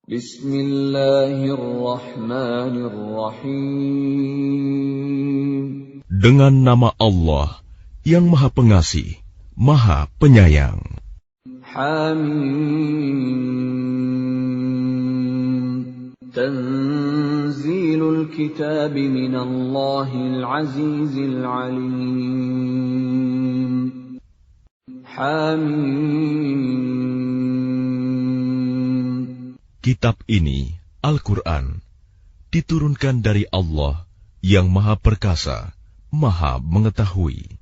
Bismillahirrahmanirrahim. Dengan nama Allah yang Maha Pengasih, Maha Penyayang. Hamim. Tanzilul kitab minallahil azizil alim. Hamim. Kitab ini, Al-Quran, diturunkan dari Allah yang Maha Perkasa, Maha Mengetahui.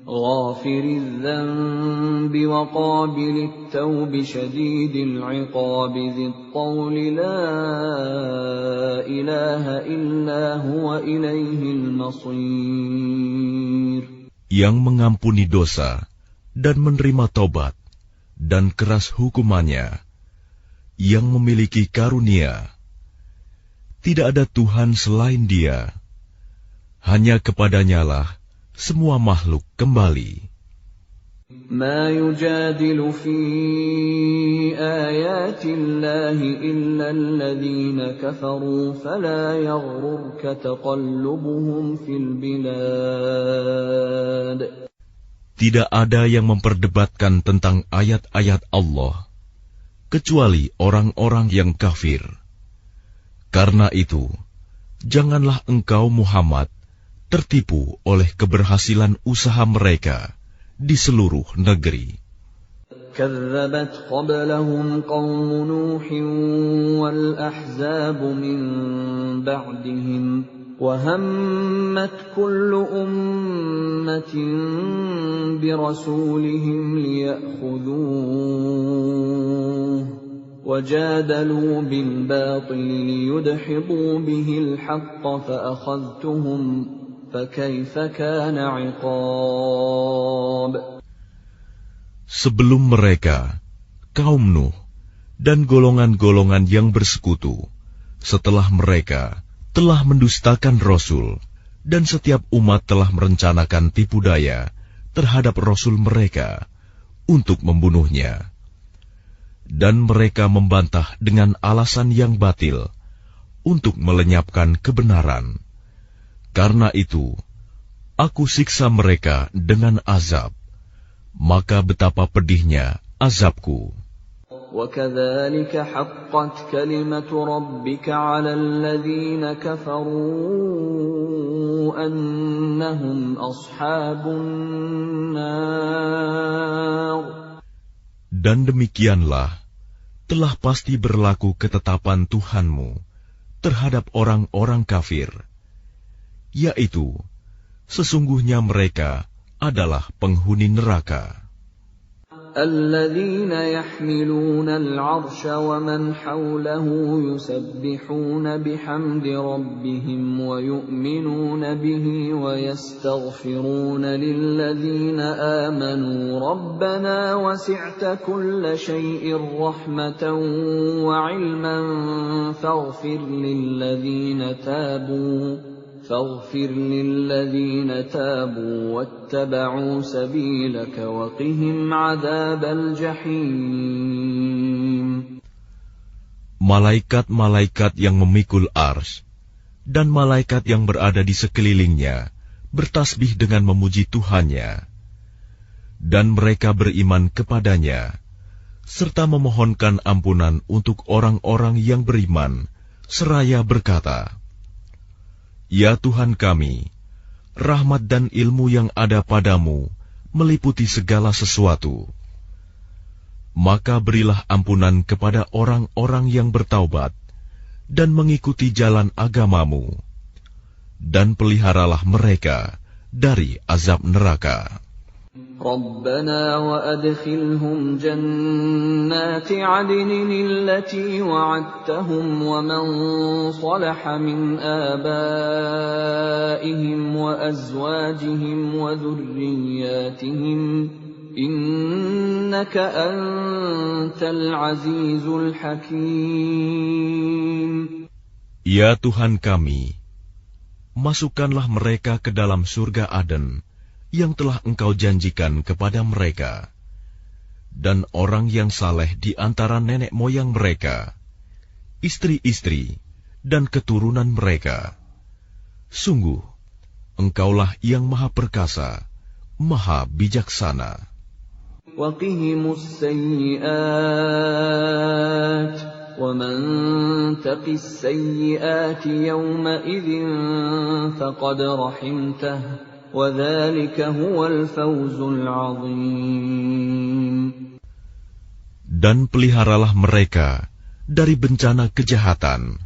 Ghafiriz dzanbi wa qabilit tawbi syadidil iqabi dzit tawli la ilaha illa huwa ilaihil masir. Yang mengampuni dosa dan menerima tobat dan keras hukumannya, yang memiliki karunia. Tidak ada Tuhan selain Dia. Hanya kepadanyalah semua makhluk kembali. Ma yujadilu fi ayatillahi illa alladhina kafaru fala yaghrurka taqallubuhum fil bilad. Tidak ada yang memperdebatkan tentang ayat-ayat Allah kecuali orang-orang yang kafir. Karena itu, janganlah engkau Muhammad tertipu oleh keberhasilan usaha mereka di seluruh negeri. كذبت قبلهم قوم نوح والأحزاب من بعدهم وهمت كل أمة برسولهم ليأخذوه وجادلوا بالباطل ليدحضوا به الحق فأخذتهم فكيف كان عقاب. Sebelum mereka, kaum Nuh dan golongan-golongan yang bersekutu, setelah mereka telah mendustakan Rasul, dan setiap umat telah merencanakan tipu daya terhadap Rasul mereka untuk membunuhnya. Dan mereka membantah dengan alasan yang batil untuk melenyapkan kebenaran. Karena itu, aku siksa mereka dengan azab. Maka betapa pedihnya azabku. وَكَذَلِكَ حَقَّتْ كَلِمَةُ رَبِّكَ عَلَى الَّذِينَ كَفَرُوا أَنَّهُمْ أَصْحَابُ النَّارِ. Dan demikianlah telah pasti berlaku ketetapan Tuhanmu terhadap orang-orang kafir, yaitu sesungguhnya mereka adalah penghuni neraka. الَّذِينَ يَحْمِلُونَ الْعَرْشَ وَمَنْ حَوْلَهُ يُسَبِّحُونَ بِحَمْدِ رَبِّهِمْ وَيُؤْمِنُونَ بِهِ وَيَسْتَغْفِرُونَ لِلَّذِينَ آمَنُوا رَبَّنَا وَسِعْتَ كُلَّ شَيْءٍ رَحْمَةً وَعِلْمًا فاغفر للذين تابوا واتبعوا سبيلك وقهم عذاب الجحيم. Malaikat-malaikat yang memikul ars dan malaikat yang berada di sekelilingnya bertasbih dengan memuji Tuhannya, dan mereka beriman kepadanya serta memohonkan ampunan untuk orang-orang yang beriman seraya berkata, Ya Tuhan kami, rahmat dan ilmu yang ada padamu meliputi segala sesuatu. Maka berilah ampunan kepada orang-orang yang bertaubat dan mengikuti jalan agamamu, dan peliharalah mereka dari azab neraka. ربنا وأدخلهم جنات عدن التي وعدتهم ومن صلح من آبائهم وأزواجهم وذرياتهم إنك أنت العزيز الحكيم. Ya Tuhan kami, masukkanlah mereka ke dalam surga Aden yang telah Engkau janjikan kepada mereka, dan orang yang saleh di antara nenek moyang mereka, istri-istri, dan keturunan mereka. Sungguh, Engkaulah yang Maha Perkasa, Maha Bijaksana. وَقِهِمُ السَّيِّئَاتِ وَمَنْ تَقِ السَّيِّئَاتِ يَوْمَئِذٍ فَقَدْ رَحِمْتَهُ وَذَلِكَ هُوَ الْفَوْزُ الْعَظِيمُ. Dan peliharalah mereka dari bencana kejahatan,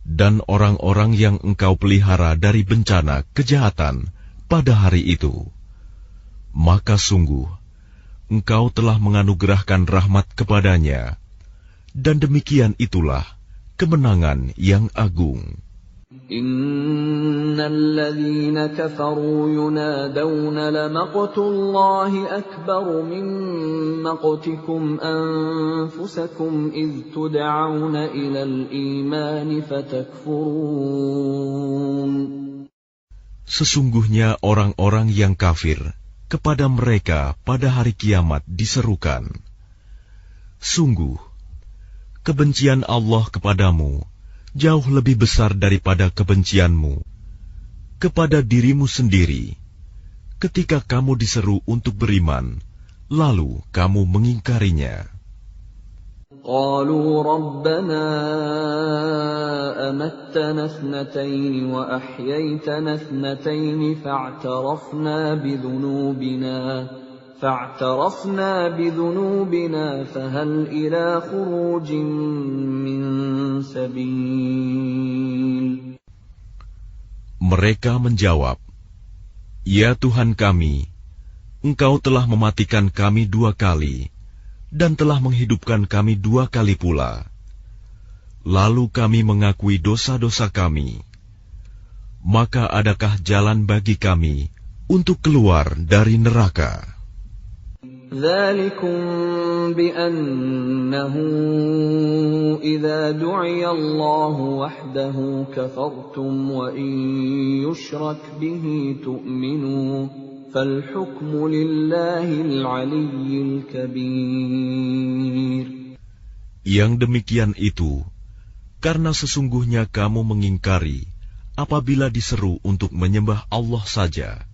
dan orang-orang yang Engkau pelihara dari bencana kejahatan pada hari itu, maka sungguh Engkau telah menganugerahkan rahmat kepadanya, dan demikian itulah kemenangan yang agung. Innal ladzina kafaru yunadawna lamaqtullahi akbaru min maqtikum anfusakum idh tud'auna ilal imani fatakfurun. Sesungguhnya orang-orang yang kafir, kepada mereka pada hari kiamat diserukan, sungguh, kebencian Allah kepadamu jauh lebih besar daripada kebencianmu kepada dirimu sendiri, ketika kamu diseru untuk beriman, lalu kamu mengingkarinya. قالوا ربنا أمتنا اثنتين وأحييتنا اثنتين فاعترفنا بذنوبنا فهل إلى خروج من سبيل. Mereka menjawab, Ya Tuhan kami, Engkau telah mematikan kami 2 kali, dan telah menghidupkan kami 2 kali pula. Lalu kami mengakui dosa-dosa kami. Maka adakah jalan bagi kami untuk keluar dari neraka? ذَلِكُمْ بِأَنَّهُ إِذَا دُعِيَ اللَّهُ وَحْدَهُ كَفَرْتُمْ وَإِنْ يُشْرَكْ بِهِ تُؤْمِنُوا فَالْحُكْمُ لِلَّهِ الْعَلِيِّ الْكَبِيرِ. Yang demikian itu, karena sesungguhnya kamu mengingkari apabila diseru untuk menyembah Allah saja.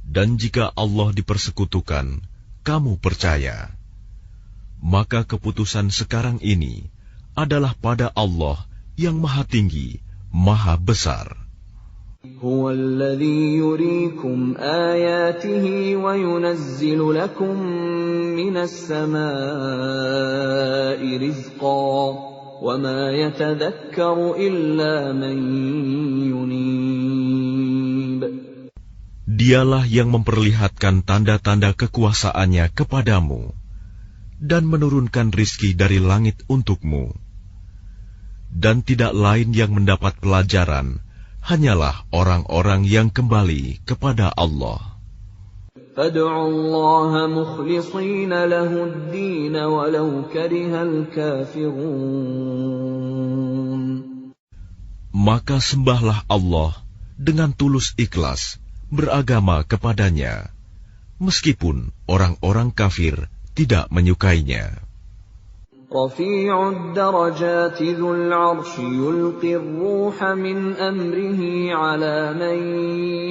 Dan jika Allah dipersekutukan, kamu percaya. Maka keputusan sekarang ini adalah pada Allah yang Maha Tinggi, Maha Besar. هو الذي يريكم آياته وينزل لكم من السماء رزقا وما يتذكر إلا من ينيب. Dialah yang memperlihatkan tanda-tanda kekuasaannya kepadamu dan menurunkan rizki dari langit untukmu. Dan tidak lain yang mendapat pelajaran hanyalah orang-orang yang kembali kepada Allah. فَادْعُوا اللَّهَ مُخْلِصِينَ لَهُ الدِّينَ وَلَوْ كَرِهَ الْكَافِرُونَ. Maka sembahlah Allah dengan tulus ikhlas, beragama kepadanya, meskipun orang-orang kafir tidak menyukainya. رفيع الدرجات ذو العرش يلقي الروح من أمره على من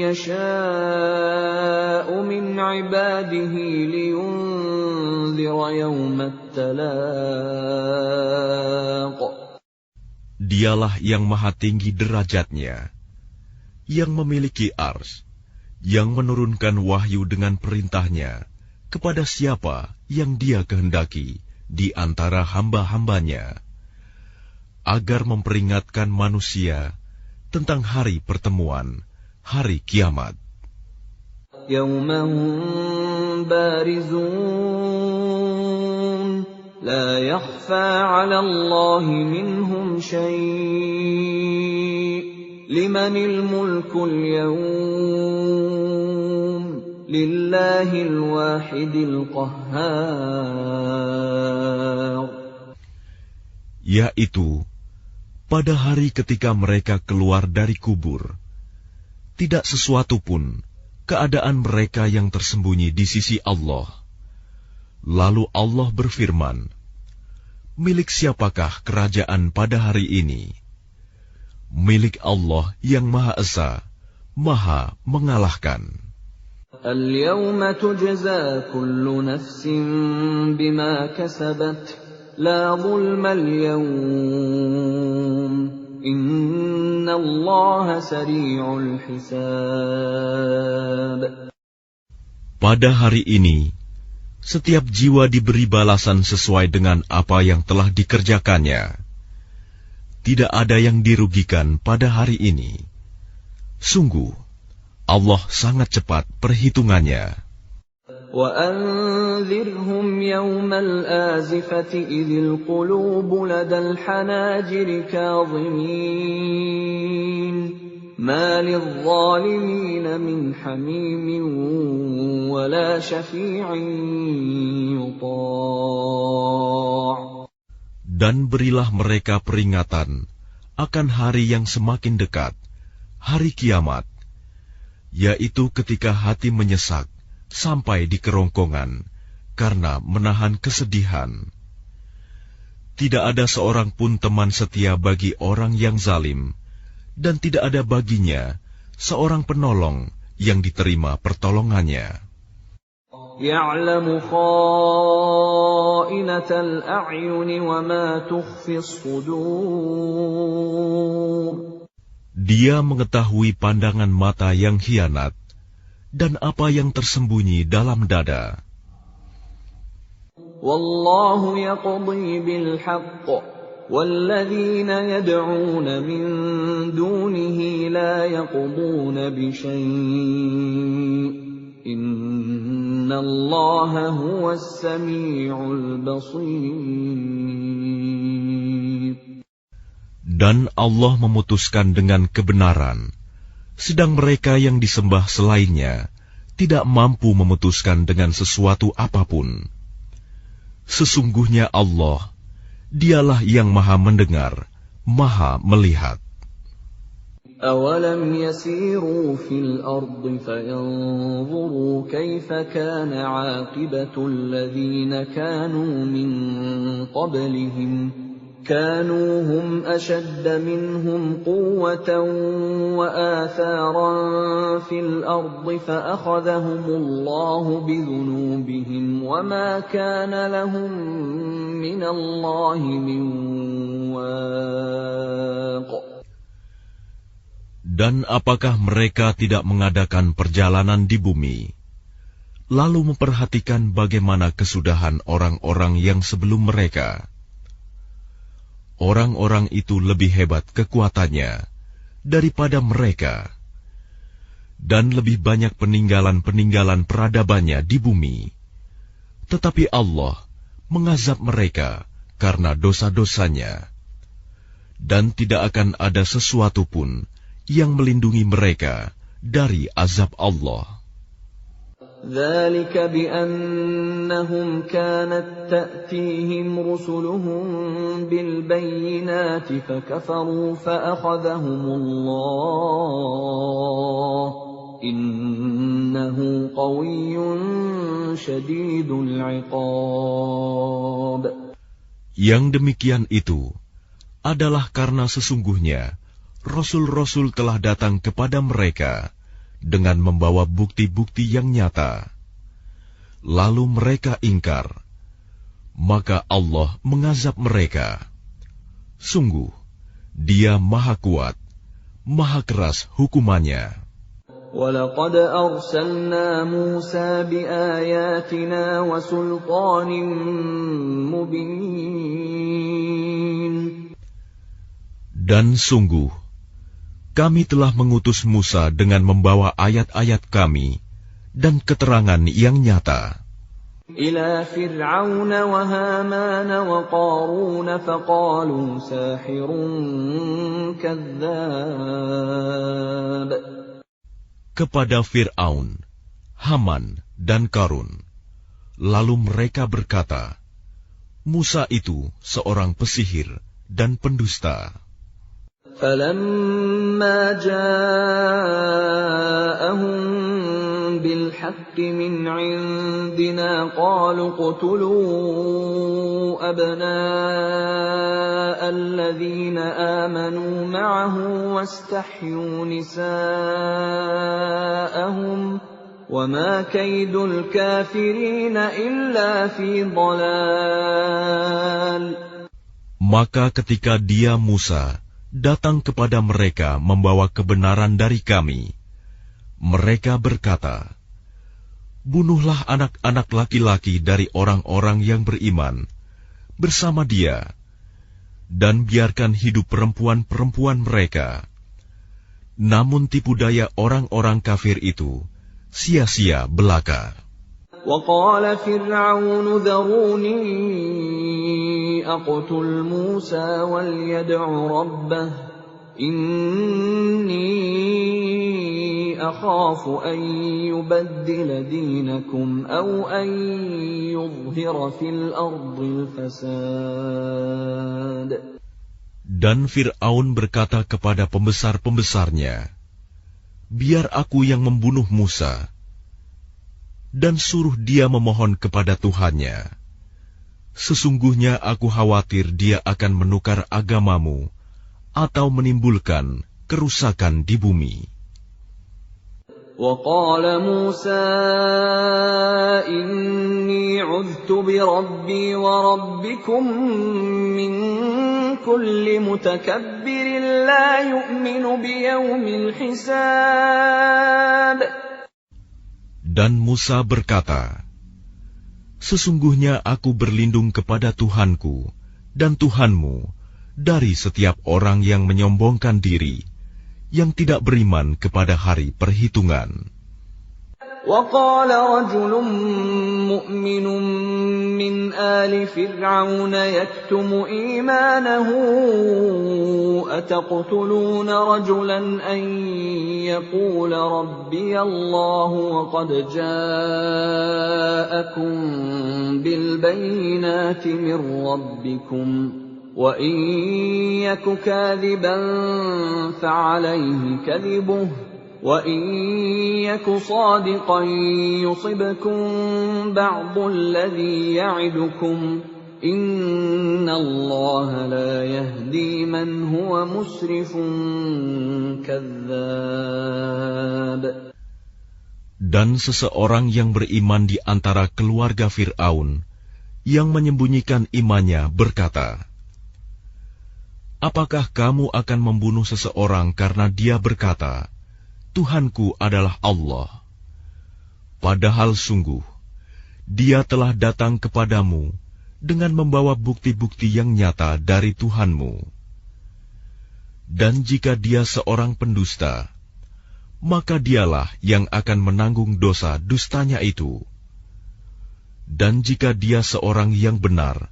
يشاء من عباده لينذر يوم التلاق. Dialah yang maha tinggi derajatnya, yang memiliki ars, yang menurunkan wahyu dengan perintahnya kepada siapa yang Dia kehendaki di antara hamba-hambanya, agar memperingatkan manusia tentang hari pertemuan, hari kiamat. يَوْمًا بَارِزُونَ لَا يَخْفَى عَلَى اللَّهِ مِنْهُمْ شَيْءٌ لِمَنِ الْمُلْكُ الْيَوْمَ Lillahil wahidil qahhar. Yaitu, pada hari ketika mereka keluar dari kubur, tidak sesuatu pun keadaan mereka yang tersembunyi di sisi Allah. Lalu Allah berfirman, milik siapakah kerajaan pada hari ini? Milik Allah yang Maha Esa, Maha mengalahkan. اليوم تجزى كل نفس بما كسبت لا ظلم اليوم إن الله سريع الحساب. Pada hari ini, setiap jiwa diberi balasan sesuai dengan apa yang telah dikerjakannya. Tidak ada yang dirugikan pada hari ini. Sungguh, Allah sangat cepat perhitungannya. وَأَنذِرْهُمْ يَوْمَ الْآزِفَةِ إِذِ الْقُلُوبُ لَدَى الْحَنَاجِرِ كَاظِمِينَ مَا لِلظَّالِمِينَ مِنْ حَمِيمٍ وَلَا شَفِيعٍ يُطَاعُ. Dan berilah mereka peringatan akan hari yang semakin dekat, hari kiamat, yaitu ketika hati menyesak sampai di kerongkongan karena menahan kesedihan. Tidak ada seorang pun teman setia bagi orang yang zalim, dan tidak ada baginya seorang penolong yang diterima pertolongannya. يَعْلَمُ خَائِنَةَ الْأَعْيُنِ وَمَا تُخْفِي الصُّدُورُ. Dia mengetahui pandangan mata yang khianat dan apa yang tersembunyi dalam dada. Wallahu yaqdi bil haqq walladzina yad'un min dunihi la yaqduna bi syai'. Innallaha huwas sami'ul basir. Dan Allah memutuskan dengan kebenaran, sedang mereka yang disembah selainnya tidak mampu memutuskan dengan sesuatu apapun. Sesungguhnya Allah, Dialah yang Maha mendengar, Maha melihat. أَوَلَمْ يَسِيرُوا فِي الْأَرْضِ فَيَنظُرُوا كَيْفَ كَانَ عَاقِبَةُ الَّذِينَ كَانُوا مِن قَبْلِهِمْ كَانُوا هُمْ أَشَدَّ مِنْهُمْ قُوَّةً وَآثَارًا فِي الْأَرْضِ فَأَخَذَهُمُ اللَّهُ بِذُنُوبِهِمْ وَمَا كَانَ لَهُم مِّنَ اللَّهِ مِن وَاقٍ. Dan apakah mereka tidak mengadakan perjalanan di bumi, lalu memperhatikan bagaimana kesudahan orang-orang yang sebelum mereka? Orang-orang itu lebih hebat kekuatannya daripada mereka, dan lebih banyak peninggalan-peninggalan peradabannya di bumi. Tetapi Allah mengazab mereka karena dosa-dosanya, dan tidak akan ada sesuatu pun yang melindungi mereka dari azab Allah. ذَلِكَ بِأَنَّهُمْ كَانَتْ تَأْتِيهِمْ رُسُلُهُم بِالْبَيِّنَاتِ فَكَفَرُوا فَأَخَذَهُمُ اللَّهُ إِنَّهُ قَوِيٌّ شَدِيدُ الْعِقَابِ. Yang demikian itu adalah karena sesungguhnya Rasul-Rasul telah datang kepada mereka dengan membawa bukti-bukti yang nyata. Lalu mereka ingkar, maka Allah mengazab mereka. Sungguh, Dia Maha Kuat, Maha Keras hukumannya. وَلَقَدْ أَرْسَلْنَا مُوسَى بِآيَاتِنَا وَسُلْطَانٍ مُبِينٍ. Dan sungguh, kami telah mengutus Musa dengan membawa ayat-ayat kami dan keterangan yang nyata. إِلَى فِرْعَوْنَ وَهَامَانَ وَقَارُونَ فَقَالُوا سَاحِرٌ كَذَّابٌ. Kepada Fir'aun, Haman, dan Qarun. Lalu mereka berkata, Musa itu seorang pesihir dan pendusta. فَلَمَّا جَاءَهُم بالحق من عندنا قالوا اقتلوا أبناء الذين آمنوا معه واستحيوا نساءهم وما كيد الكافرين إلا في ضلال. Maka ketika dia Musa datang kepada mereka membawa kebenaran dari kami, mereka berkata, "Bunuhlah anak-anak laki-laki dari orang-orang yang beriman bersama dia, dan biarkan hidup perempuan-perempuan mereka." Namun tipu daya orang-orang kafir itu sia-sia belaka. وقال فرعون ذروني أقتل موسى وليدع ربه إني أخاف أن يبدل دينكم أو أن يظهر في الأرض الفساد. Dan Fir'aun berkata kepada pembesar-pembesarnya, "Biar aku yang membunuh Musa, dan suruh dia memohon kepada Tuhannya. Sesungguhnya aku khawatir dia akan menukar agamamu atau menimbulkan kerusakan di bumi." وقال موسى إني عذت بربي وربكم من كل متكبر لا يؤمن بيوم الحساب. Dan Musa berkata, "Sesungguhnya aku berlindung kepada Tuhanku dan Tuhanmu dari setiap orang yang menyombongkan diri, yang tidak beriman kepada hari perhitungan." وقال رجل مؤمن من آل فرعون يكتم إيمانه أتقتلون رجلا أن يقول ربي الله وقد جاءكم بالبينات من ربكم وإن يك كاذبا فعليه كذبه وَإِنْ يَكُ صَادِقًا يُصِبْكُمْ بَعْضُ الَّذِي يَعِدُكُمْ إِنَّ اللَّهَ لَا يَهْدِي مَنْ هُوَ مُسْرِفٌ كَذَّابٌ. Dan seseorang yang beriman di antara keluarga Fir'aun yang menyembunyikan imannya berkata, "Apakah kamu akan membunuh seseorang karena dia berkata, Tuhanku adalah Allah, padahal sungguh dia telah datang kepadamu dengan membawa bukti-bukti yang nyata dari Tuhanmu. Dan jika dia seorang pendusta, maka dialah yang akan menanggung dosa dustanya itu. Dan jika dia seorang yang benar,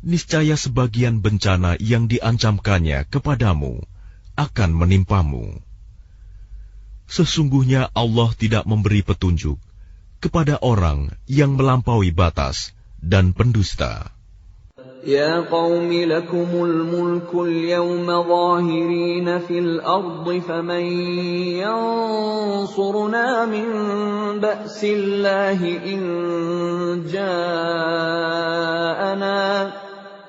niscaya sebagian bencana yang diancamkannya kepadamu akan menimpamu. Sesungguhnya Allah tidak memberi petunjuk kepada orang yang melampaui batas dan pendusta." Ya qaumi lakumul mulkul yawma zahirina fil ardi faman yansuruna min ba'sillahi in ja'ana.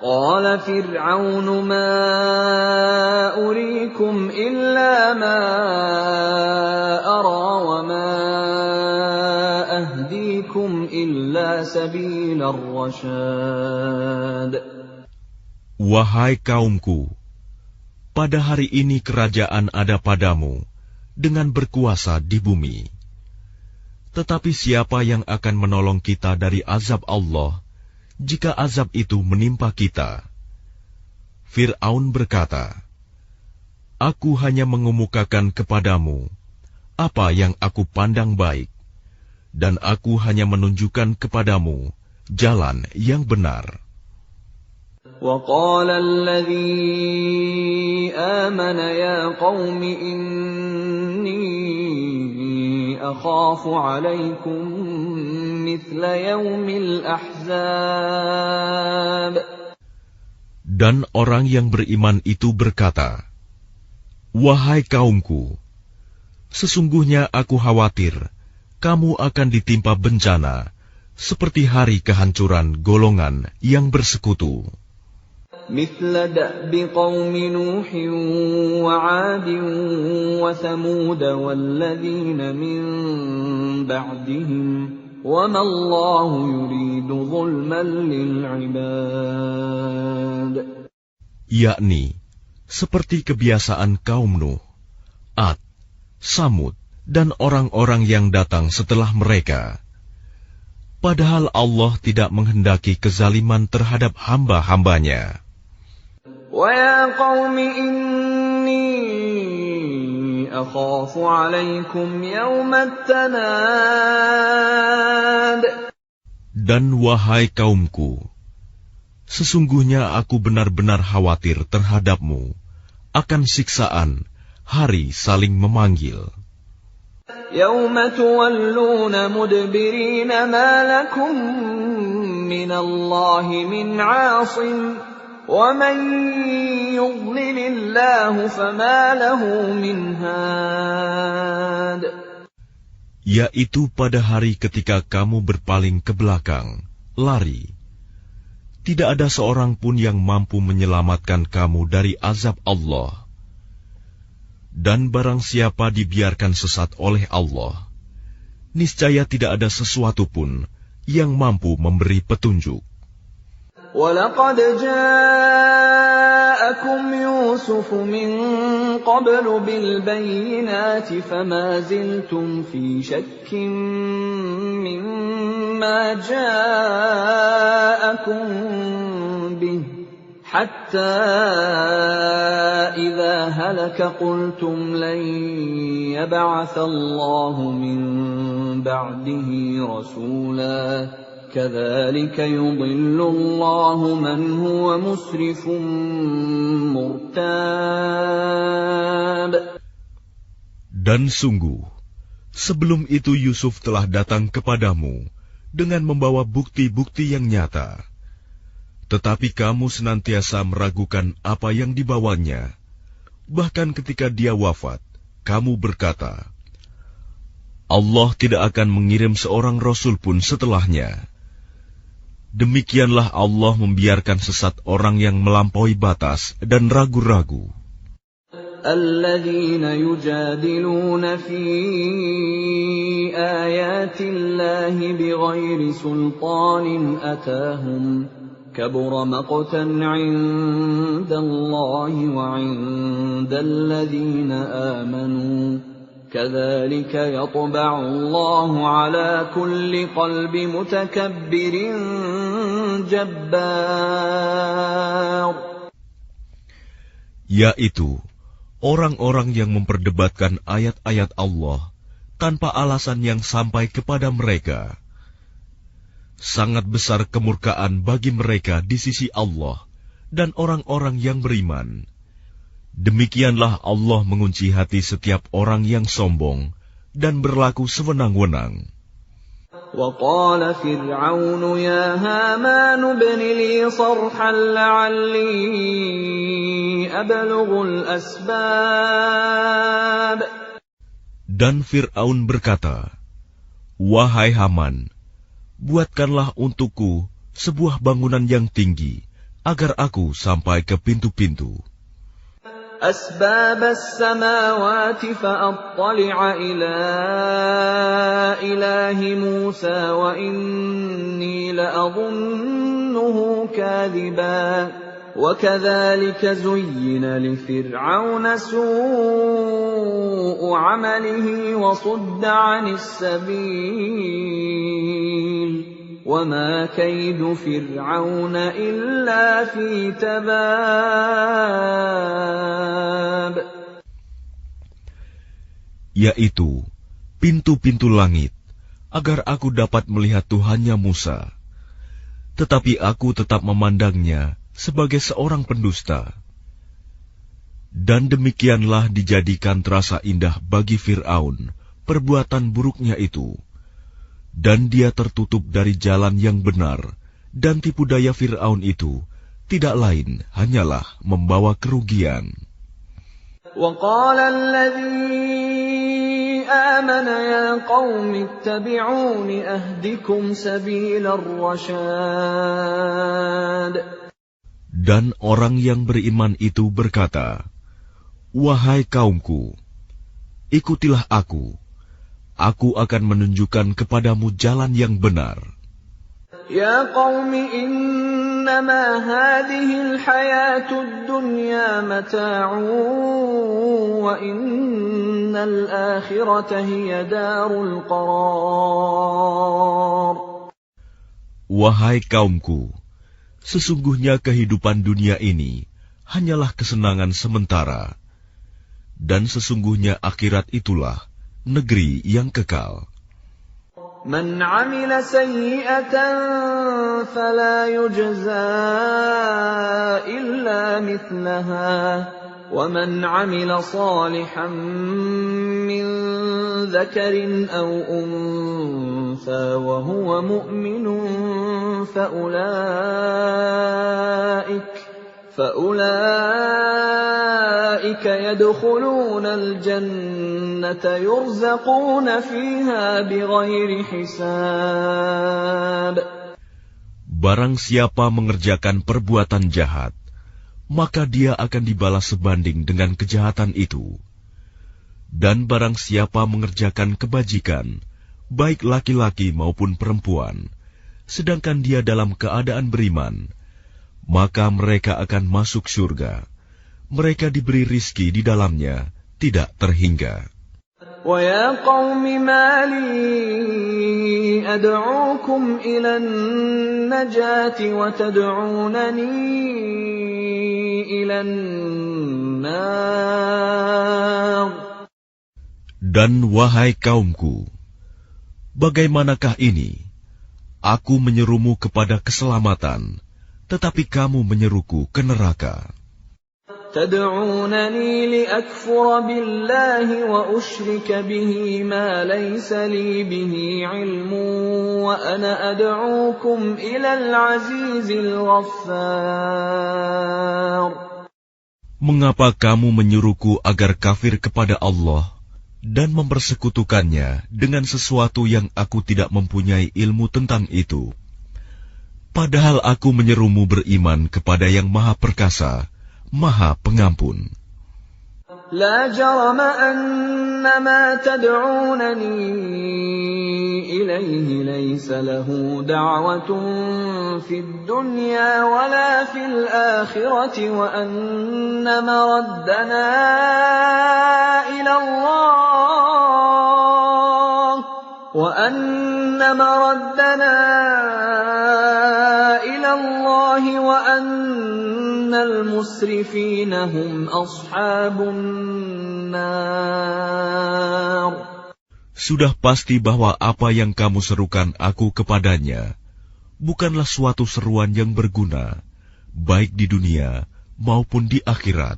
قال فرعون ما أريكم إلا ما أرى وما أهديكم إلا سبيل الرشاد. Wahai kaumku, pada hari ini kerajaan ada padamu dengan berkuasa di bumi. Tetapi siapa yang akan menolong kita dari azab Allah jika azab itu menimpa kita? Fir'aun berkata, "Aku hanya mengemukakan kepadamu apa yang aku pandang baik, dan aku hanya menunjukkan kepadamu jalan yang benar." وقال الذي آمن يا قوم إني أخاف عليكم مثل يوم الأحزاب. Dan orang yang beriman itu berkata, "Wahai kaumku, sesungguhnya aku khawatir kamu akan ditimpa bencana, seperti hari kehancuran golongan yang bersekutu. مثل دأب قوم نوح وعاد وثمود والذين من بعدهم وما الله يريد ظلما للعباد. Yakni seperti kebiasaan kaum Nuh, Ad, Samud, dan orang-orang yang datang setelah mereka. Padahal Allah tidak menghendaki kezaliman terhadap hamba-hambanya. وَيَا قَوْمِ إِنِّي أَخَافُ عَلَيْكُمْ يَوْمَ التَّنَادِ. Dan wahai kaumku, sesungguhnya aku benar-benar khawatir terhadapmu akan siksaan hari saling memanggil. يَوْمَ تُوَلُّونَ مُدْبِرِينَ مَا لَكُمْ مِنَ اللَّهِ مِنْ عَاصِمٍ وَمَنْ يُضْلِلِ اللَّهُ فَمَا لَهُ مِنْ هَادٍ. Yaitu pada hari ketika kamu berpaling ke belakang, lari. Tidak ada seorang pun yang mampu menyelamatkan kamu dari azab Allah. Dan barang siapa dibiarkan sesat oleh Allah, niscaya tidak ada sesuatu pun yang mampu memberi petunjuk. وَلَقَدْ جَاءَكُمْ يُوسُفُ مِنْ قَبْلُ بِالْبَيِّنَاتِ فَمَا زِلْتُمْ فِي شَكٍّ مِّمَّا جَاءَكُمْ بِهِ حَتَّى إِذَا هَلَكَ قُلْتُمْ لَنْ يَبْعَثَ اللَّهُ مِنْ بَعْدِهِ رَسُولًا كَذَلِكَ يُضِلُّ اللَّهُ مَنْ هُوَ مُسْرِفٌ مُرْتَابٌ. Dan sungguh, sebelum itu Yusuf telah datang kepadamu dengan membawa bukti-bukti yang nyata. Tetapi kamu senantiasa meragukan apa yang dibawanya. Bahkan ketika dia wafat, kamu berkata, Allah tidak akan mengirim seorang rasul pun setelahnya. Demikianlah Allah membiarkan sesat orang yang melampaui batas dan ragu-ragu. الَّذِينَ يُجَادِلُونَ فِي آيَاتِ اللَّهِ بِغَيْرِ سُلْطَانٍ أَتَاهُمْ كَبُرَ مَقْتًا عِندَ اللَّهِ وَعِندَ الَّذِينَ آمَنُوا كَذَلِكَ يَطْبَعُ اللَّهُ عَلَى كُلِّ قَلْبِ مُتَكَبِّرٍ جَبَّارٍ. Yaitu orang-orang yang memperdebatkan ayat-ayat Allah tanpa alasan yang sampai kepada mereka. Sangat besar kemurkaan bagi mereka di sisi Allah dan orang-orang yang beriman. Demikianlah Allah mengunci hati setiap orang yang sombong dan berlaku sewenang-wenang. وَقَالَ فِرْعَوْنُ يَا هَامَانُ ابْنِ لِي صَرْحًا لَعَلِّي أَبْلُغُ الْأَسْبَابَ. Dan Fir'aun berkata, Wahai Haman, buatkanlah untukku sebuah bangunan yang tinggi, agar aku sampai ke pintu-pintu. أَسْبَابَ السَّمَاوَاتِ فَأَطَّلِعَ إِلَى إِلَٰهِ مُوسَىٰ وَإِنِّي لَأَظُنُّهُ كَاذِبًا وَكَذَلِكَ زُيِّنَ لِفِرْعَوْنَ سُوءُ عَمَلِهِ وَصُدَّ عَنِ السَّبِيلِ وَمَا كَيْدُ فِرْعَوْنَ إِلَّا فِي تَبَابٍ. Yaitu pintu-pintu langit, agar aku dapat melihat Tuhannya Musa. Tetapi aku tetap memandangnya sebagai seorang pendusta. Dan demikianlah dijadikan terasa indah bagi Fir'aun perbuatan buruknya itu. Dan dia tertutup dari jalan yang benar, dan tipu daya Fir'aun itu tidak lain hanyalah membawa kerugian. وقال الذي آمن يا قوم اتبعون أهدكم سبيل الرشاد. Dan orang yang beriman itu berkata, "Wahai kaumku, ikutilah aku. Aku akan menunjukkan kepadamu jalan yang benar." Ya qaumi innama hadhihi al-hayatud dunya mata'un wa innal akhirata hiya darul qarar. Wahai kaumku, sesungguhnya kehidupan dunia ini hanyalah kesenangan sementara, dan sesungguhnya akhirat itulah negeri yang kekal. Man 'amila sayyi'atan fala yujza illa mithlaha wa man 'amila salihan min dhakarin aw untha wa huwa mu'minun فأولئك يدخلون الجنة يرزقون فيها بغير حساب. Barang siapa mengerjakan perbuatan jahat, maka dia akan dibalas sebanding dengan kejahatan itu. Dan barang siapa mengerjakan kebajikan, baik laki-laki maupun perempuan, sedangkan dia dalam keadaan beriman, maka mereka akan masuk surga. Mereka diberi rizki di dalamnya, tidak terhingga. وَيَا قَوْمِ مَا لِي أَدْعُوكُمْ إِلَى النَّجَاةِ وَتَدْعُونَنِي إِلَى النَّارِ. Dan wahai kaumku, bagaimanakah ini? Aku menyerumu kepada keselamatan, tetapi kamu menyeruku ke neraka. تدعونني لأكفر بالله وأشرك به ما ليس لي به علم وأنا أدعوكم إلى العزيز الغفار. Mengapa kamu menyuruhku agar kafir kepada Allah dan mempersekutukannya dengan sesuatu yang aku tidak mempunyai ilmu tentang itu? Padahal aku menyerumu beriman kepada yang Maha Perkasa, Maha Pengampun. لا جرم أن ما تدعونني إليه ليس له دعوة في الدنيا ولا في الآخرة وأن مردنا إلى الله وأن المسرفين هم أصحاب النار. Sudah pasti bahwa apa yang kamu serukan aku kepadanya bukanlah suatu seruan yang berguna, baik di dunia maupun di akhirat.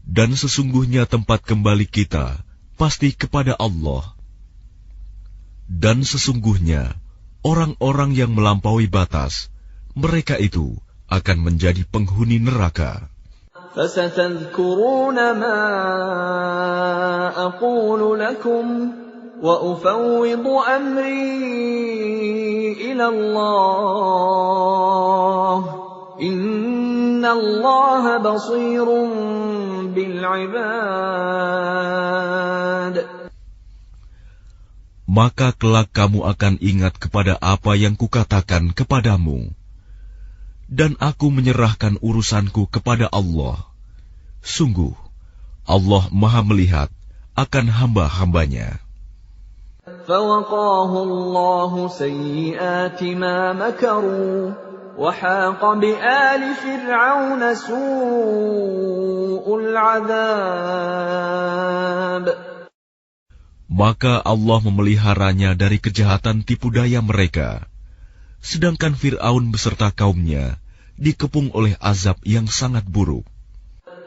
Dan sesungguhnya tempat kembali kita pasti kepada Allah. Dan sesungguhnya orang-orang yang melampaui batas, mereka itu akan menjadi penghuni neraka. فَسَتَذْكُرُونَ مَا أَقُولُ لَكُمْ وَأُفَوِّضُ أَمْرِي إِلَى اللَّهِ إِنَّ اللَّهَ بَصِيرٌ بِالْعِبَادِ. Maka kelak kamu akan ingat kepada apa yang kukatakan kepadamu. Dan aku menyerahkan urusanku kepada Allah. Sungguh, Allah Maha melihat akan hamba-hambanya. فَوَقَاهُ اللَّهُ سَيِّئَاتِ مَا مَكَرُوا وَحَاقَ بِآلِ فِرْعَوْنَ سُوءُ الْعَذَابِ. Maka Allah memeliharanya dari kejahatan tipu daya mereka. Sedangkan Fir'aun beserta kaumnya dikepung oleh azab yang sangat buruk.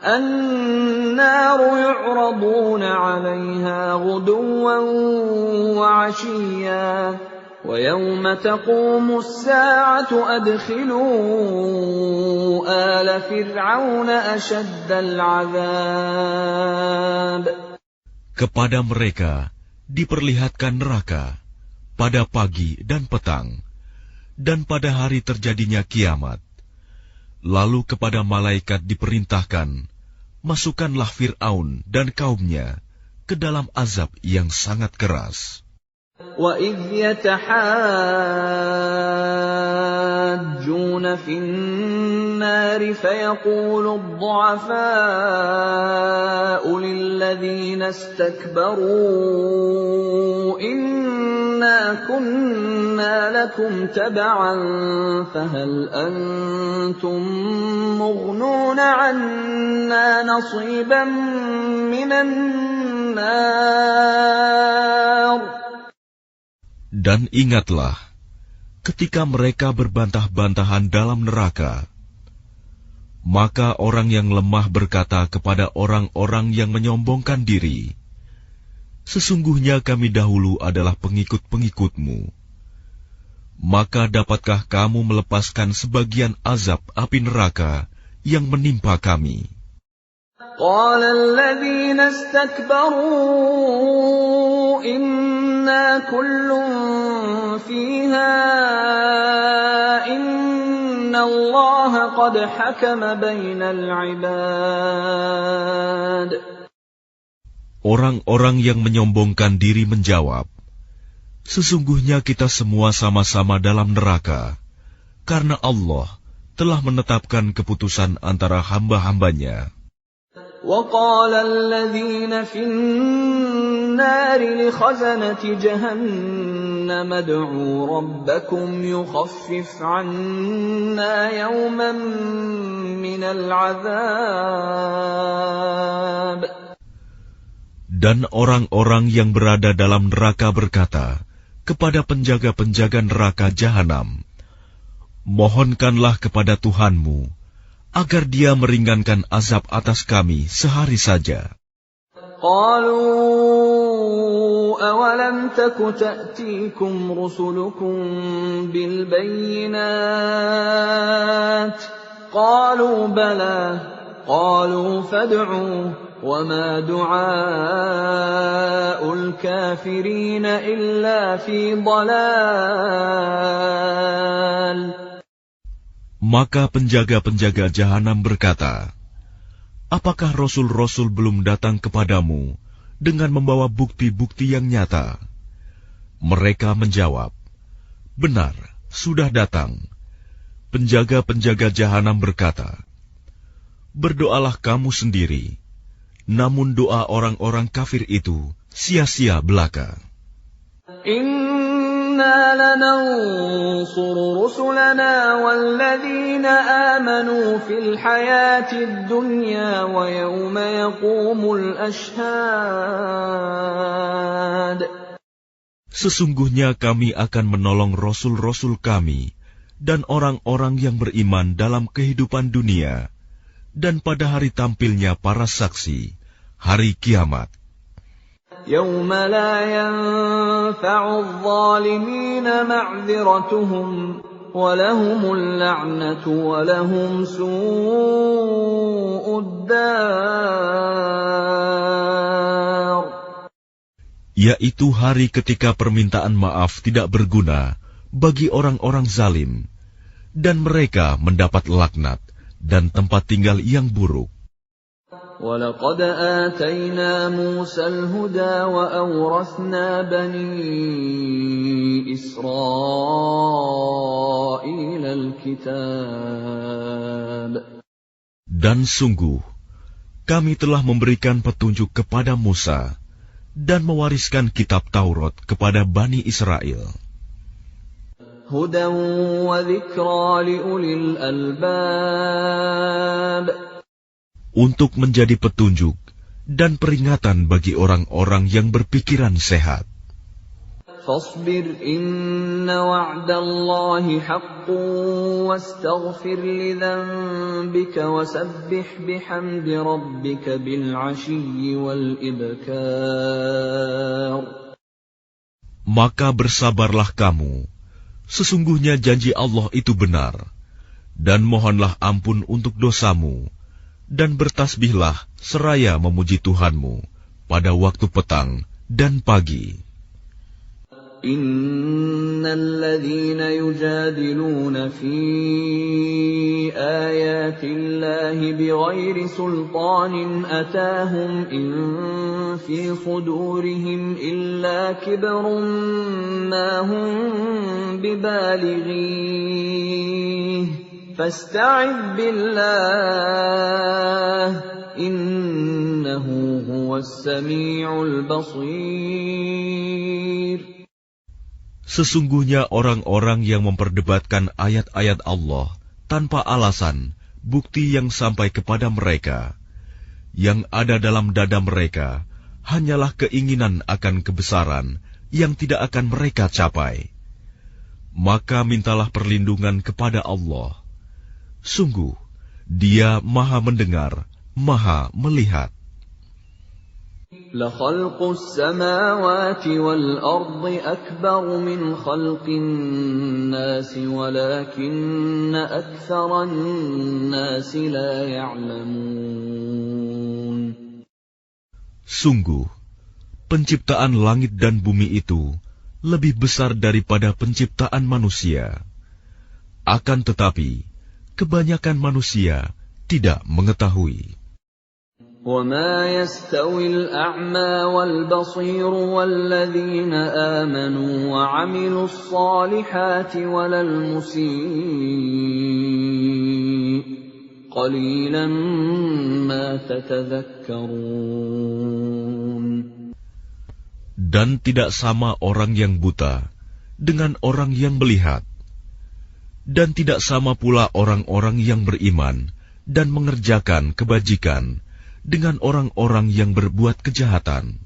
النَّارُ يُعْرَضُونَ عَلَيْهَا غُدُوًّا وَعَشِيًّا وَيَوْمَ تَقُومُ السَّاعَةُ أَدْخِلُوا آلَ فِرْعَوْنَ أَشَدَّ الْعَذَابِ. Kepada mereka diperlihatkan neraka pada pagi dan petang, dan pada hari terjadinya kiamat. Lalu kepada malaikat diperintahkan, masukkanlah Fir'aun dan kaumnya ke dalam azab yang sangat keras. وَإِذْ يَتَحَاجُّونَ فِي النَّارِ فَيَقُولُ الضُّعَفَاءُ لِلَّذِينَ اسْتَكْبَرُوا إِنَّا كُنَّا لَكُمْ تَبَعًا فَهَلْ أَنْتُمْ مُغْنُونَ عَنَّا نَصِيبًا مِنَ النَّارِ. Dan ingatlah, ketika mereka berbantah-bantahan dalam neraka, maka orang yang lemah berkata kepada orang-orang yang menyombongkan diri, sesungguhnya kami dahulu adalah pengikut-pengikutmu. Maka dapatkah kamu melepaskan sebagian azab api neraka yang menimpa kami? قال الذين استكبروا إنا كل فيها إن الله قد حكم بين العباد. Orang-orang yang menyombongkan diri menjawab, sesungguhnya kita semua sama-sama dalam neraka, karena Allah telah menetapkan keputusan antara hamba-hambanya. وَقَالَ الَّذِينَ فِي النَّارِ لِخَزَنَةِ جَهَنَّمَ ادْعُوا رَبَّكُمْ يُخَفِّفْ عَنَّا يَوْمًا مِنَ الْعَذَابِ. Dan orang-orang yang berada dalam neraka berkata kepada penjaga-penjaga neraka Jahanam, mohonkanlah kepada Tuhanmu agar Dia meringankan azab atas kami sehari saja. قالوا أولم تك تأتيكم رسلكم بالبينات قالوا بلى قالوا فادعوا وما دعاء الكافرين إلا في ضلال. Maka penjaga-penjaga Jahanam berkata, apakah Rasul-Rasul belum datang kepadamu dengan membawa bukti-bukti yang nyata? Mereka menjawab, benar, sudah datang. Penjaga-penjaga Jahanam berkata, berdoalah kamu sendiri, namun doa orang-orang kafir itu sia-sia belaka. إِنَّا لَنَنصُرُ رُسُلَنَا وَالَّذِينَ آمَنُوا فِي الْحَيَاةِ الدُّنْيَا وَيَوْمَ يَقُومُ الْأَشْهَادُ. Sesungguhnya kami akan menolong Rasul-Rasul kami dan orang-orang yang beriman dalam kehidupan dunia dan pada hari tampilnya para saksi, hari kiamat. يَوْمَ لَا يَنفَعُ الظَّالِمِينَ مَعْذِرَتُهُمْ وَلَهُمُ اللَّعْنَةُ وَلَهُمْ سُوءُ الدَّارِ. Yaitu hari ketika permintaan maaf tidak berguna bagi orang-orang zalim, dan mereka mendapat laknat dan tempat tinggal yang buruk. وَلَقَدْ آتَيْنَا مُوسَى الْهُدَى وَأَوْرَثْنَا بَنِي إِسْرَائِيلَ الْكِتَابَ. Dan sungguh, kami telah memberikan petunjuk kepada Musa dan mewariskan kitab Taurat kepada Bani Israel. هُدًى وَذِكْرَى لِأُولِي الْأَلْبَابِ. Untuk menjadi petunjuk dan peringatan bagi orang-orang yang berpikiran sehat. فاصبر إن وعد الله حق واستغفر لذنبك وسبح بحمد ربك بالعشي والإبكار. Maka bersabarlah kamu, sesungguhnya janji Allah itu benar, dan mohonlah ampun untuk dosamu, dan bertasbihlah seraya memuji Tuhanmu pada waktu petang dan pagi. Innal ladzina yujadiluna fi ayatillahi bighairi sultanin atahum in fi sudurihim illa kibrun ma hum bibalighi fasta'idh billah innahu huwas sami'ul basir. Sesungguhnya orang-orang yang memperdebatkan ayat-ayat Allah tanpa alasan, bukti yang sampai kepada mereka, yang ada dalam dada mereka hanyalah keinginan akan kebesaran yang tidak akan mereka capai. Maka mintalah perlindungan kepada Allah. Sungguh, Dia Maha Mendengar, Maha Melihat. لَخَلْقُ السَّمَاوَاتِ وَالْأَرْضِ أَكْبَرُ مِنْ خَلْقِ النَّاسِ وَلَكِنَّ أَكْثَرَ النَّاسِ لَا يَعْلَمُونَ. Sungguh, penciptaan langit dan bumi itu lebih besar daripada penciptaan manusia. Akan tetapi, kebanyakan manusia tidak mengetahui. وَمَا يَسْتَوِي الْأَعْمَى وَالْبَصِيرُ وَالَّذِينَ آمَنُوا وَعَمِلُوا الصَّالِحَاتِ وَلَا الْمُسِيءُ قَلِيلًا مَا تَتَذَكَّرُونَ. Dan tidak sama orang yang buta dengan orang yang melihat, dan tidak sama pula orang-orang yang beriman dan mengerjakan kebajikan dengan orang-orang yang berbuat kejahatan.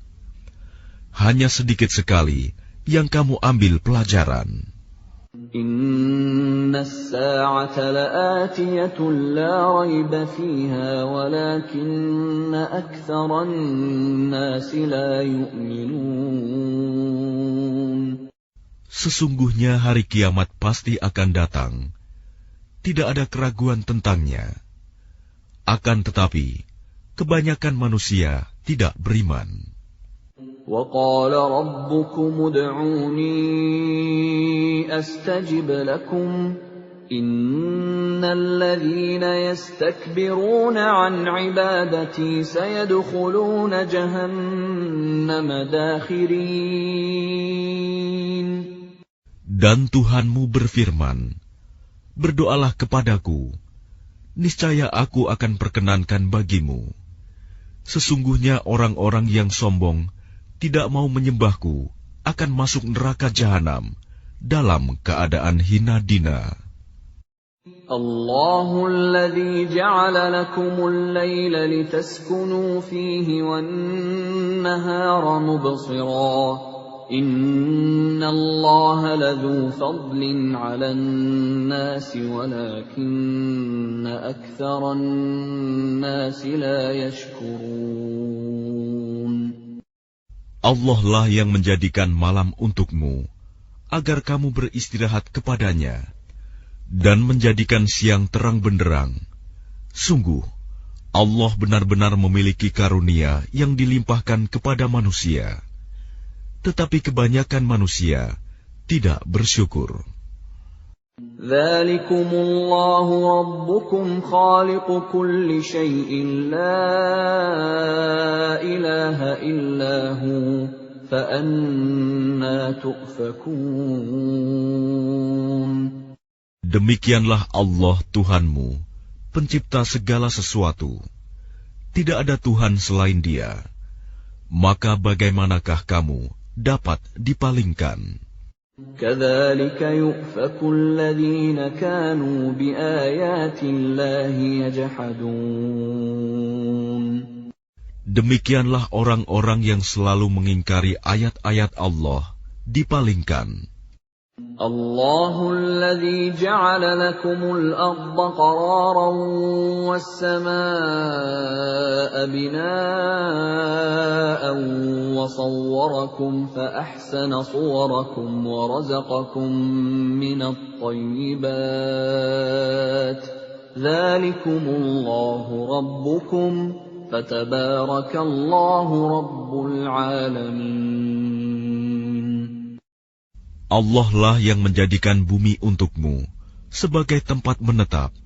Hanya sedikit sekali yang kamu ambil pelajaran. Inna as-sa'ata la'atiyatun la rayba fiha walakinna aktharan nasi la yu'minun. Sesungguhnya hari kiamat pasti akan datang. Tidak ada keraguan tentangnya. Akan tetapi, kebanyakan manusia tidak beriman. وَقَالَ رَبُّكُمُ ادْعُونِي أَسْتَجِبْ لَكُمْ إِنَّ الَّذِينَ يَسْتَكْبِرُونَ عَنْ عِبَادَتِي سَيَدْخُلُونَ جَهَنَّمَ دَاخِرِينَ. Dan Tuhanmu berfirman, berdoalah kepadaku, niscaya aku akan perkenankan bagimu. Sesungguhnya orang-orang yang sombong tidak mau menyembahku akan masuk neraka jahanam dalam keadaan hina dina. Allahul ladzi ja'ala lakumul laila litaskunu fihi wan nahara mubsira. Inna Allah ladzu fadlin 'alan nasi walakinna aktsaran nasi la yashkurun. Allah lah yang menjadikan malam untukmu agar kamu beristirahat kepadanya, dan menjadikan siang terang benderang. Sungguh, Allah benar-benar memiliki karunia yang dilimpahkan kepada manusia. Tetapi kebanyakan manusia tidak bersyukur. Dzalikumullahu rabbukum khaliqu kulli syai'in la ilaha illahu fa anna tu'fakun. Demikianlah Allah Tuhanmu, pencipta segala sesuatu. Tidak ada Tuhan selain Dia. Maka bagaimanakah kamu dapat dipalingkan? Kadzalika yu'faku alladzina kanu biayatillahi yajhadun. Demikianlah orang-orang yang selalu mengingkari ayat-ayat Allah dipalingkan. الله الذي جعل لكم الأرض قرارا والسماء بناء وصوركم فأحسن صوركم ورزقكم من الطيبات ذلكم الله ربكم فتبارك الله رب العالمين. Allah lah yang menjadikan bumi untukmu sebagai tempat menetap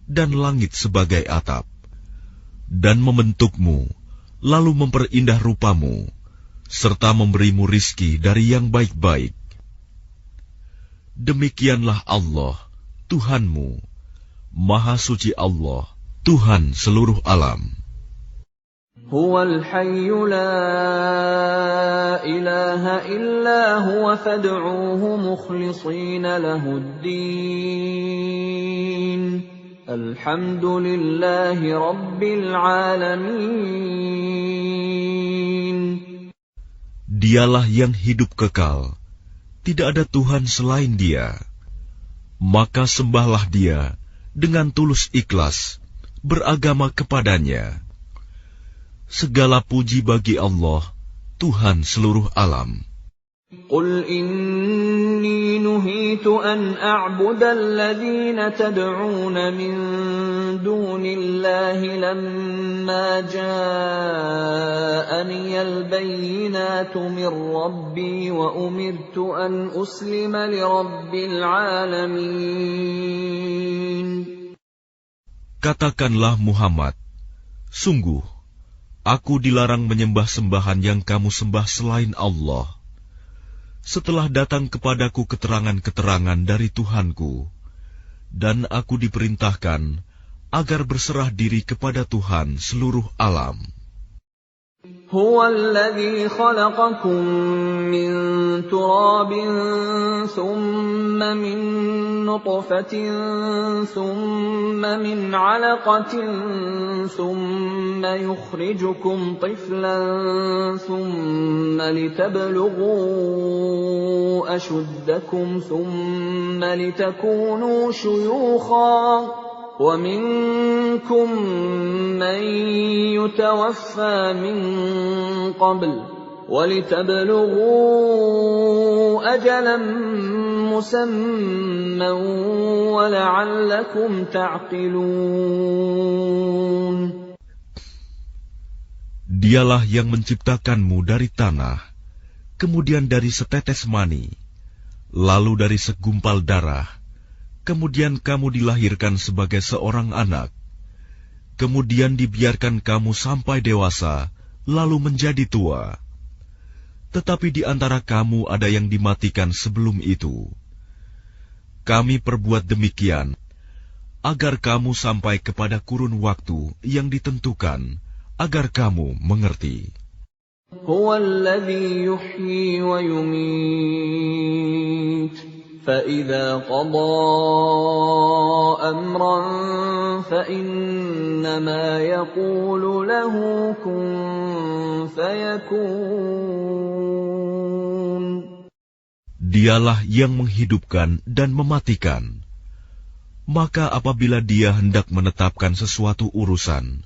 dan langit sebagai atap, dan membentukmu, lalu memperindah rupamu, serta memberimu rizki dari yang baik-baik. Demikianlah Allah, Tuhanmu, Maha Suci Allah, Tuhan seluruh alam. Huwal hayyu la ilaha illa huwa fad'uuhu mukhlishina lahuddin. Alhamdulillahi rabbil alamin. Dialah yang hidup kekal, tidak ada Tuhan selain Dia. Maka sembahlah Dia dengan tulus ikhlas, beragama kepadanya. Segala puji bagi Allah, Tuhan seluruh alam. Qul inni nuhitu an a'buda alladhina tad'una min dunillahi lamma ja'ani al-bayyinatu min rabbi wa umirtu an uslima li rabbil alamin. Katakanlah Muhammad, sungguh, aku dilarang menyembah sembahan yang kamu sembah selain Allah. Setelah datang kepadaku keterangan-keterangan dari Tuhanku, dan aku diperintahkan agar berserah diri kepada Tuhan seluruh alam. Huwa alladhi khalaqakum min turabin thumma min nutfatin thumma min 'alaqatin thumma yukhrijukum tiflan thumma litablughu ashuddakum thumma litakunu shuyukhan وَمِنكُم مَّن يُتَوَفَّى مِن قَبْلُ وَلِتَبْلُغُوا أَجَلًا مُّسَمًّى وَلَعَلَّكُمْ تَعْقِلُونَ. Dialah yang menciptakanmu dari tanah, kemudian dari setetes mani, lalu dari segumpal darah. Kemudian kamu dilahirkan sebagai seorang anak, kemudian dibiarkan kamu sampai dewasa, lalu menjadi tua. Tetapi di antara kamu ada yang dimatikan sebelum itu. Kami perbuat demikian, agar kamu sampai kepada kurun waktu yang ditentukan, agar kamu mengerti. Huwa alladhi yuhyi wa yumit. فَإِذَا قَضَى أَمْرًا فَإِنَّمَا يَقُولُ لَهُ كُن فَيَكُونُ. Dialah yang menghidupkan dan mematikan. Maka apabila Dia hendak menetapkan sesuatu urusan,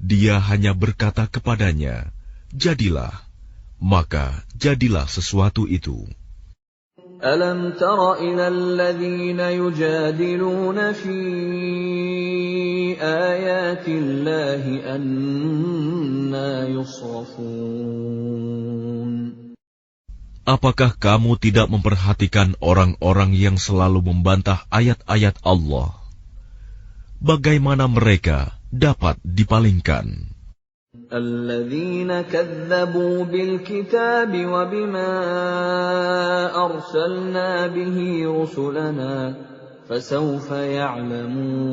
Dia hanya berkata kepadanya, jadilah, maka jadilah sesuatu itu. أَلَمْ تَرَ إِلَى الَّذِينَ يُجَادِلُونَ فِي آيَاتِ اللَّهِ أَنَّىٰ يُصْرَفُونَ. Apakah kamu tidak memperhatikan orang-orang yang selalu membantah ayat-ayat Allah? Bagaimana mereka dapat dipalingkan? الَّذِينَ كَذَّبُوا بِالْكِتَابِ وَبِمَا أَرْسَلْنَا بِهِ رُسُلَنَا فَسَوْفَ يَعْلَمُونَ.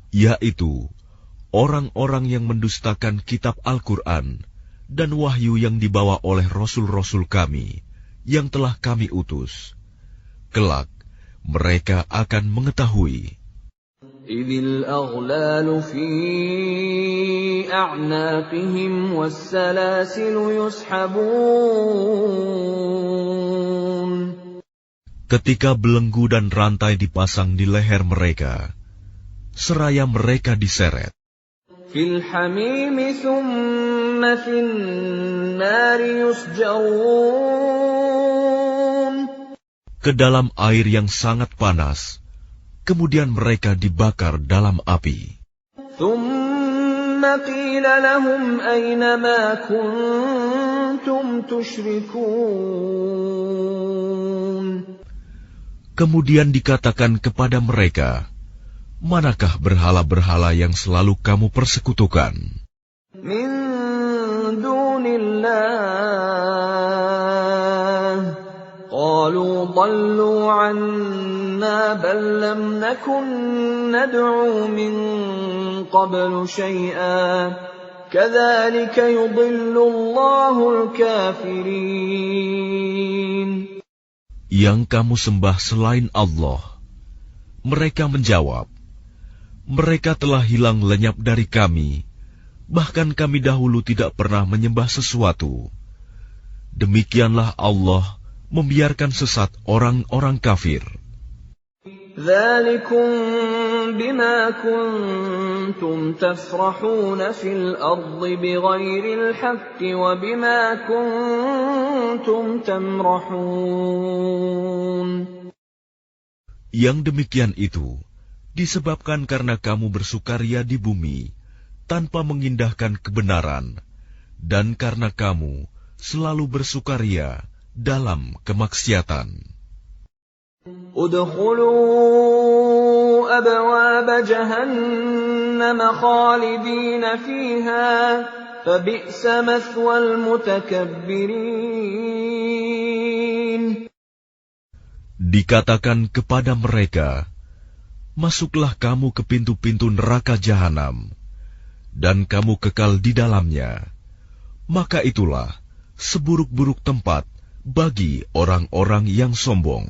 Yaitu orang-orang yang mendustakan kitab Al-Quran dan wahyu yang dibawa oleh Rasul-Rasul kami yang telah kami utus. Kelak mereka akan mengetahui. إذ الأغلال في أعناقهم والسلاسل يسحبون. Ketika belenggu dan rantai dipasang di leher mereka, seraya mereka diseret في الحميم ثم في النار يسجرون. ke dalam air yang sangat panas, kemudian mereka dibakar dalam api. ثم قيل لهم أين ما كنتم تشركون. Kemudian dikatakan kepada mereka, manakah berhala-berhala yang selalu kamu persekutukan? Min dunillah. Qalu dallu anna bal lam nakun nad'u min qablu syai'a. Kadzalika yudillu Allahul kafirin. Yang kamu sembah selain Allah. Mereka menjawab, mereka telah hilang lenyap dari kami, bahkan kami dahulu tidak pernah menyembah sesuatu. Demikianlah Allah membiarkan sesat orang-orang kafir. Dzalikum bima kuntum tafrahuna fil ardi bighairil haqqi wa bima kuntum tamrahun. Yang demikian itu disebabkan karena kamu bersukaria di bumi tanpa mengindahkan kebenaran, dan karena kamu selalu bersukaria dalam kemaksiatan. Udkhulu abwaab jahannam khalidina fiha fabi'sa mathwal mutakabbirin. Dikatakan kepada mereka, masuklah kamu ke pintu-pintu neraka jahanam, dan kamu kekal di dalamnya. Maka itulah seburuk-buruk tempat bagi orang-orang yang sombong.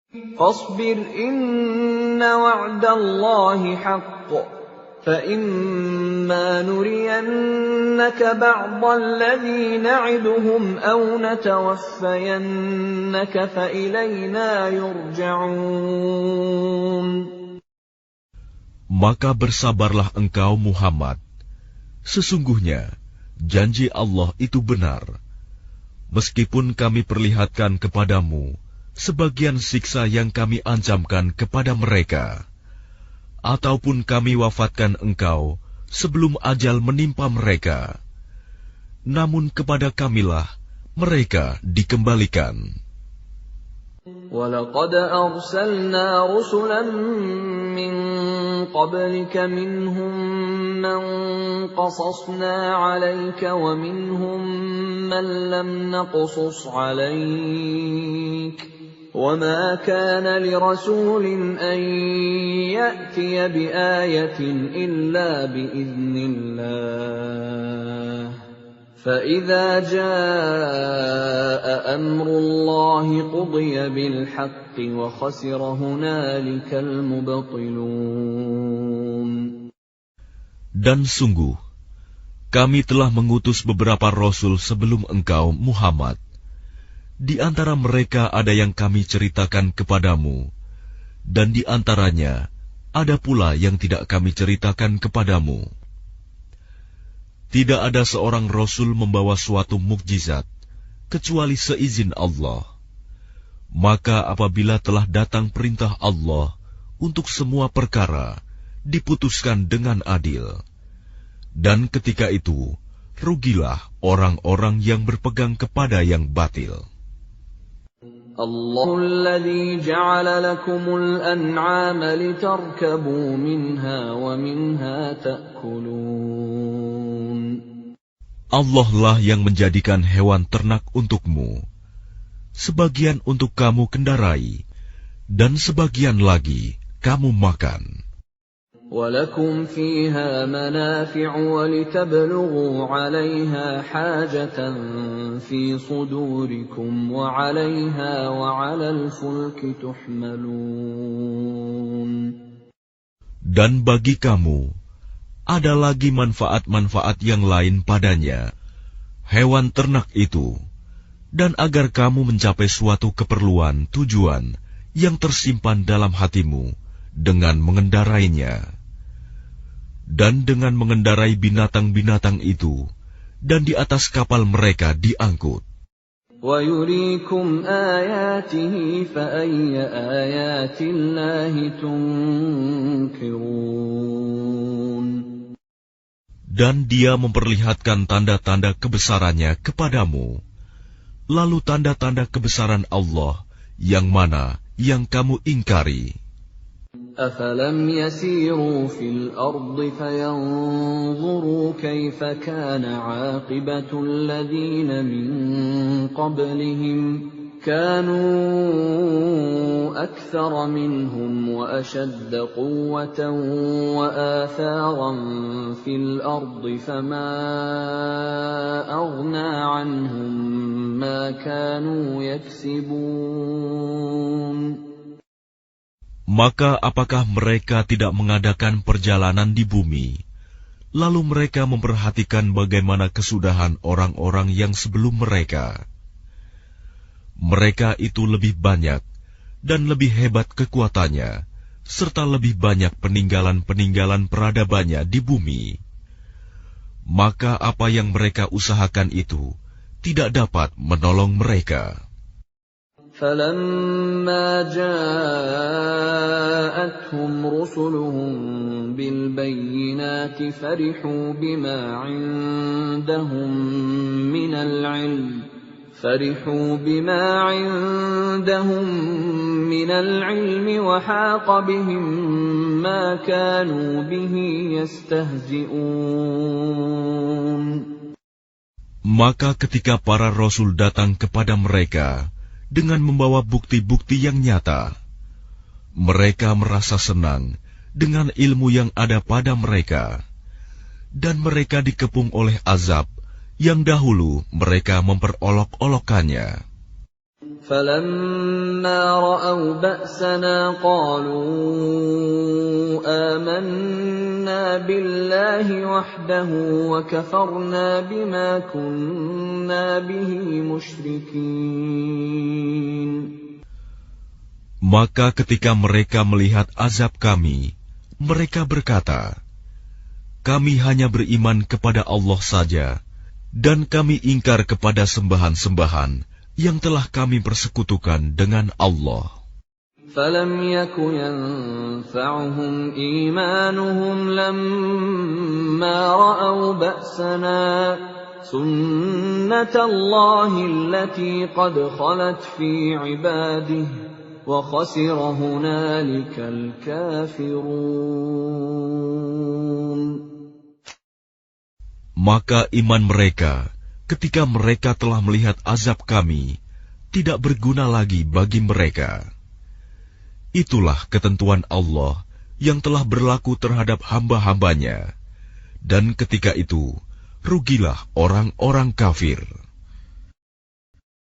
Fasbir inna wa'dallahi haqq, fa imma nuriyannaka ba'dal ladzi na'iduhum aw natawaffayannaka fa ilayna yurja'un. Maka bersabarlah engkau Muhammad. Sesungguhnya janji Allah itu benar. Meskipun kami perlihatkan kepadamu sebagian siksa yang kami ancamkan kepada mereka, ataupun kami wafatkan engkau sebelum ajal menimpa mereka, namun kepada kamilah mereka dikembalikan. وَلَقَدْ أَرْسَلْنَا رُسُلًا مِّن قَبْلِكَ مِنْهُم مَّن قَصَصْنَا عَلَيْكَ وَمِنْهُم مَّن لَّمْ نَقْصُصْ عَلَيْكَ وَمَا كَانَ لِرَسُولٍ أَن يَأْتِيَ بِآيَةٍ إِلَّا بِإِذْنِ اللَّهِ فَإِذَا جَاءَ أَمْرُ اللَّهِ قُضِيَ بِالْحَقِّ وَخَسِرَ هُنَالِكَ الْمُبْطِلُونَ. Dan sungguh, kami telah mengutus beberapa rasul sebelum engkau, Muhammad. Di antara mereka ada yang kami ceritakan kepadamu, dan di antaranya ada pula yang tidak kami ceritakan kepadamu. Tidak ada seorang rasul membawa suatu mukjizat, kecuali seizin Allah. Maka apabila telah datang perintah Allah untuk semua perkara, diputuskan dengan adil. Dan ketika itu, rugilah orang-orang yang berpegang kepada yang batil. Allahul ladzi ja'ala lakumul an'ama litarkabu minha wa minha ta'kulun. Allah lah yang menjadikan hewan ternak untukmu, sebagian untuk kamu kendarai, dan sebagian lagi kamu makan. وَلَكُمْ فِيهَا مَنَافِعُ وَلِتَبْلُغُوا عَلَيْهَا حَاجَةً فِي صُدُورِكُمْ وَعَلَيْهَا وَعَلَى الْفُلْكِ تُحْمَلُونَ. Dan bagi kamu ada lagi manfaat-manfaat yang lain padanya, hewan ternak itu, dan agar kamu mencapai suatu keperluan tujuan yang tersimpan dalam hatimu dengan mengendarainya. Dan dengan mengendarai binatang-binatang itu, dan di atas kapal mereka diangkut. وَيُرِيكُمْ آيَاتِهِ فَأَيَّ آيَاتِ اللَّهِ تُنْكِرُونَ. Dan Dia memperlihatkan tanda-tanda kebesarannya kepadamu. Lalu tanda-tanda kebesaran Allah yang mana yang kamu ingkari? أَفَلَمْ يَسِيرُوا فِي الْأَرْضِ فَيَنْظُرُوا كَيْفَ كَانَ عَاقِبَةُ الَّذِينَ مِنْ قَبْلِهِمْ كَانُوا أَكْثَرَ مِنْهُمْ وَأَشَدَّ قُوَّةً وَآثَارًا فِي الْأَرْضِ فَمَا أَغْنَى عَنْهُمْ مَا كَانُوا يَكْسِبُونَ. Maka apakah mereka tidak mengadakan perjalanan di bumi, lalu mereka memperhatikan bagaimana kesudahan orang-orang yang sebelum mereka? Mereka itu lebih banyak dan lebih hebat kekuatannya, serta lebih banyak peninggalan-peninggalan peradabannya di bumi. Maka apa yang mereka usahakan itu tidak dapat menolong mereka. فَلَمَّا جَاءَتْهُمْ رُسُلُهُم بِالْبَيِّنَاتِ فَرِحُوا بِمَا عِندَهُم مِّنَ الْعِلْمِ وَحَاقَ بِهِم مَّا كَانُوا بِهِ يَسْتَهْزِئُونَ. Maka ketika para rasul datang kepada mereka dengan membawa bukti-bukti yang nyata, mereka merasa senang dengan ilmu yang ada pada mereka, dan mereka dikepung oleh azab yang dahulu mereka memperolok-olokkannya. فَلَمَّا رَأَوْا بَأْسَنَا قَالُوا آمَنَّا بِاللَّهِ وَحْدَهُ وَكَفَرْنَا بِمَا كُنَّا بِهِ مُشْرِكِينَ. Maka ketika mereka melihat azab kami, mereka berkata, kami hanya beriman kepada Allah saja, dan kami ingkar kepada sembahan-sembahan yang telah kami persekutukan dengan Allah. فَلَمْ يَكُ يَنفَعُهُمْ إِيمَانُهُمْ لَمَّا رَأَوْا بَأْسَنَا سُنَّةَ اللَّهِ الَّتِي قَدْ خَلَتْ فِي عِبَادِهِ وَخَسِرَ هُنَالِكَ الْكَافِرُونَ. Maka iman mereka ketika mereka telah melihat azab kami tidak berguna lagi bagi mereka. Itulah ketentuan Allah yang telah berlaku terhadap hamba-hambanya, dan ketika itu rugilah orang-orang kafir.